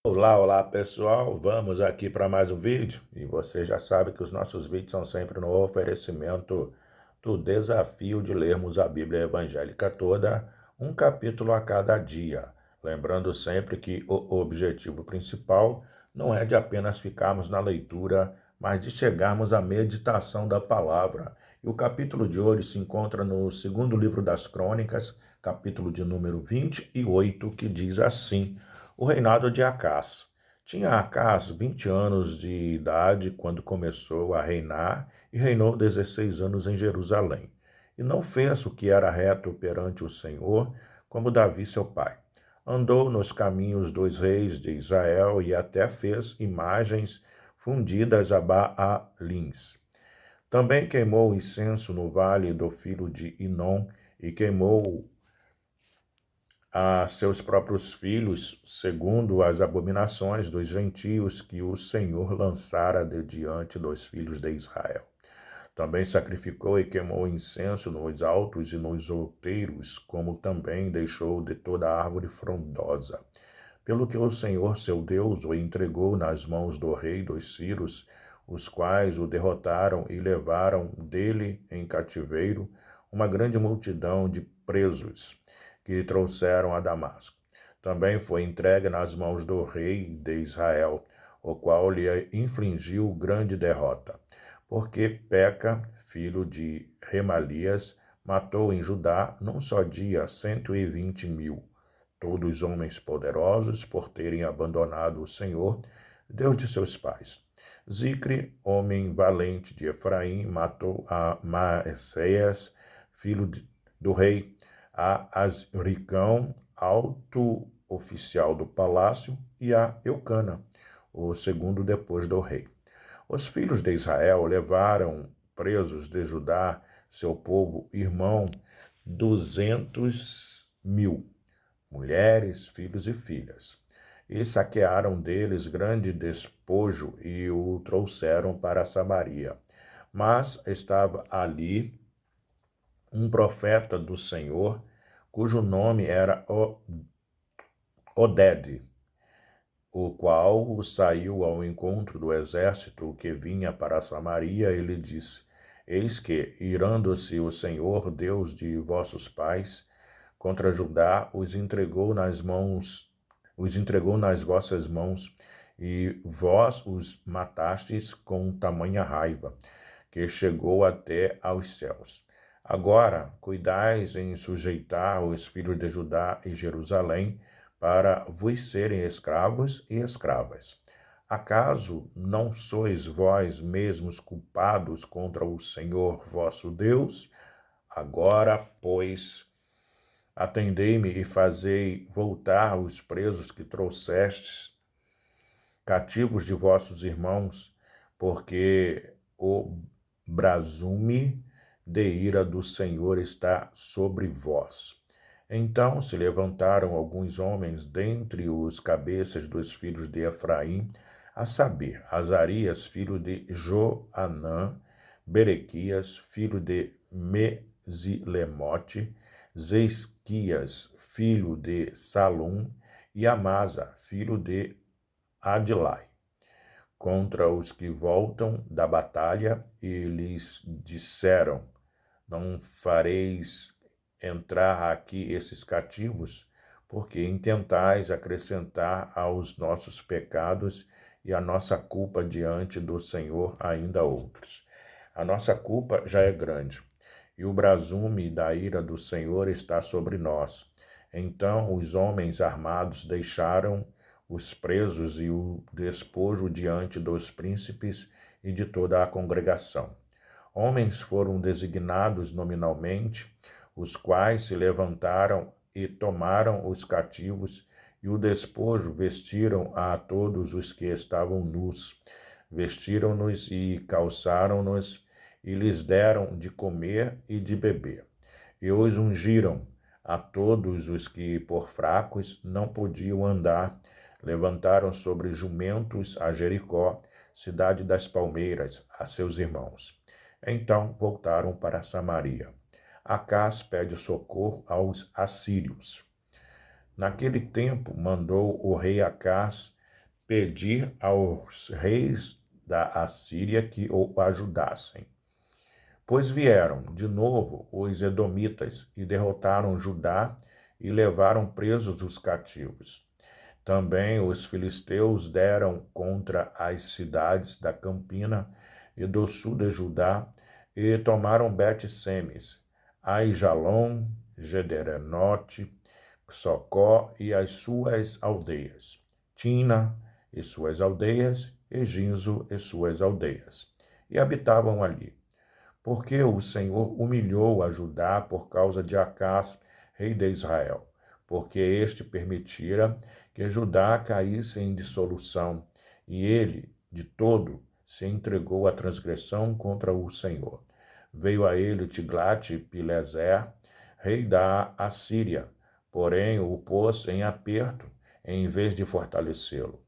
Olá pessoal, vamos aqui para mais um vídeo e você já sabe que os nossos vídeos são sempre no oferecimento do desafio de lermos a Bíblia evangélica toda, um capítulo a cada dia. Lembrando sempre que o objetivo principal não é de apenas ficarmos na leitura, mas de chegarmos à meditação da palavra. E o capítulo de hoje se encontra no segundo livro das Crônicas, capítulo de número 28, que diz assim: o reinado de Acás. Tinha Acás 20 anos de idade quando começou a reinar e reinou 16 anos em Jerusalém. E não fez o que era reto perante o Senhor, como Davi seu pai. Andou nos caminhos dos reis de Israel e até fez imagens fundidas a Baalins. Também queimou incenso no vale do filho de Inom e queimou a seus próprios filhos, segundo as abominações dos gentios que o Senhor lançara de diante dos filhos de Israel. Também sacrificou e queimou incenso nos altos e nos outeiros, como também deixou de toda árvore frondosa. Pelo que o Senhor seu Deus o entregou nas mãos do rei dos Círios, os quais o derrotaram e levaram dele em cativeiro uma grande multidão de presos que trouxeram a Damasco. Também foi entregue nas mãos do rei de Israel, o qual lhe infligiu grande derrota, porque Peca, filho de Remalias, matou em Judá num só dia 120.000, todos homens poderosos por terem abandonado o Senhor, Deus de seus pais. Zicre, homem valente de Efraim, matou a Maesseias, filho do rei, a Azricão, alto oficial do palácio, e a Eucana, o segundo depois do rei. Os filhos de Israel levaram presos de Judá, seu povo, irmão, 200.000, mulheres, filhos e filhas. E saquearam deles grande despojo e o trouxeram para Samaria. Mas estava ali um profeta do Senhor, cujo nome era Oded, o qual saiu ao encontro do exército que vinha para Samaria e lhe disse: Eis que, irando-se o Senhor, Deus de vossos pais, contra Judá, os entregou nas vossas mãos, e vós os matastes com tamanha raiva, que chegou até aos céus. Agora, cuidais em sujeitar os filhos de Judá e Jerusalém, para vos serem escravos e escravas. Acaso não sois vós mesmos culpados contra o Senhor vosso Deus? Agora, pois, atendei-me e fazei voltar os presos que trouxestes, cativos de vossos irmãos, porque o brasume de ira do Senhor está sobre vós. Então se levantaram alguns homens dentre os cabeças dos filhos de Efraim, a saber, Azarias, filho de Joanã, Berequias, filho de Mesilemote, Zesquias, filho de Salum, e Amasa, filho de Adilai, contra os que voltam da batalha, e lhes disseram: Não fareis entrar aqui esses cativos, porque intentais acrescentar aos nossos pecados e à nossa culpa diante do Senhor ainda outros. A nossa culpa já é grande, e o brasume da ira do Senhor está sobre nós. Então os homens armados deixaram os presos e o despojo diante dos príncipes e de toda a congregação. Homens foram designados nominalmente, os quais se levantaram e tomaram os cativos, e o despojo vestiram a todos os que estavam nus. Vestiram-nos e calçaram-nos, e lhes deram de comer e de beber. E os ungiram a todos os que, por fracos, não podiam andar. Levantaram sobre jumentos a Jericó, cidade das palmeiras, a seus irmãos. Então voltaram para Samaria. Acás pede socorro aos assírios. Naquele tempo mandou o rei Acás pedir aos reis da Assíria que o ajudassem. Pois vieram de novo os edomitas e derrotaram Judá e levaram presos os cativos. Também os filisteus deram contra as cidades da Campina e do sul de Judá e tomaram Bet-Semes, Aijalon, Gederenote, Socó e as suas aldeias, Tina e suas aldeias, e Ginzo e suas aldeias, e habitavam ali. Porque o Senhor humilhou a Judá por causa de Acás, rei de Israel, porque este permitira que Judá caísse em dissolução, e ele, de todo, se entregou à transgressão contra o Senhor. Veio a ele Tiglat-Pileser, rei da Assíria, porém o pôs em aperto, em vez de fortalecê-lo.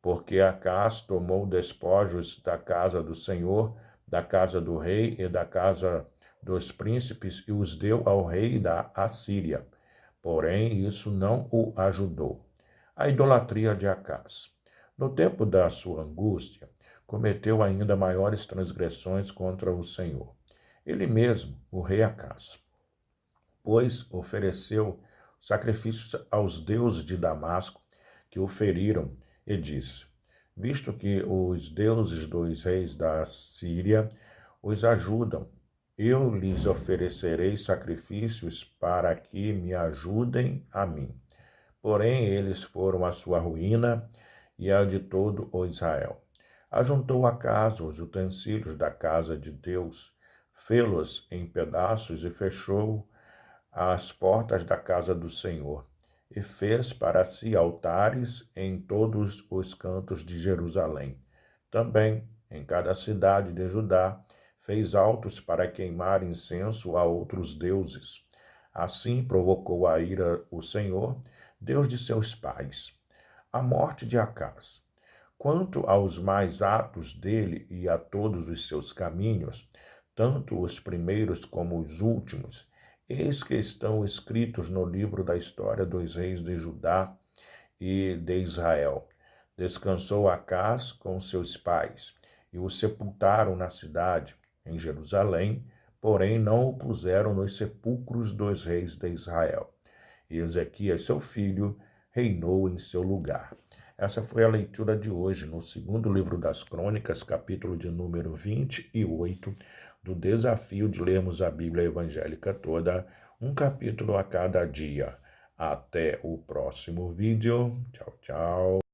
Porque Acás tomou despojos da casa do Senhor, da casa do rei e da casa dos príncipes, e os deu ao rei da Assíria. Porém, isso não o ajudou. A idolatria de Acás. No tempo da sua angústia, cometeu ainda maiores transgressões contra o Senhor. Ele mesmo, o rei Acás, pois ofereceu sacrifícios aos deuses de Damasco, que o feriram, e disse: Visto que os deuses dos reis da Síria os ajudam, eu lhes oferecerei sacrifícios para que me ajudem a mim. Porém, eles foram a sua ruína e a de todo o Israel. Ajuntou a casa os utensílios da casa de Deus, fê-los em pedaços e fechou as portas da casa do Senhor, e fez para si altares em todos os cantos de Jerusalém. Também, em cada cidade de Judá, fez altos para queimar incenso a outros deuses. Assim provocou a ira o Senhor, Deus de seus pais. A morte de Acás. Quanto aos mais atos dele e a todos os seus caminhos, tanto os primeiros como os últimos, eis que estão escritos no livro da história dos reis de Judá e de Israel. Descansou Acás com seus pais, e o sepultaram na cidade, em Jerusalém, porém não o puseram nos sepulcros dos reis de Israel. E Ezequias, seu filho, reinou em seu lugar. Essa foi a leitura de hoje no segundo livro das Crônicas, capítulo de número 28, do desafio de lermos a Bíblia evangélica toda, um capítulo a cada dia. Até o próximo vídeo. Tchau, tchau.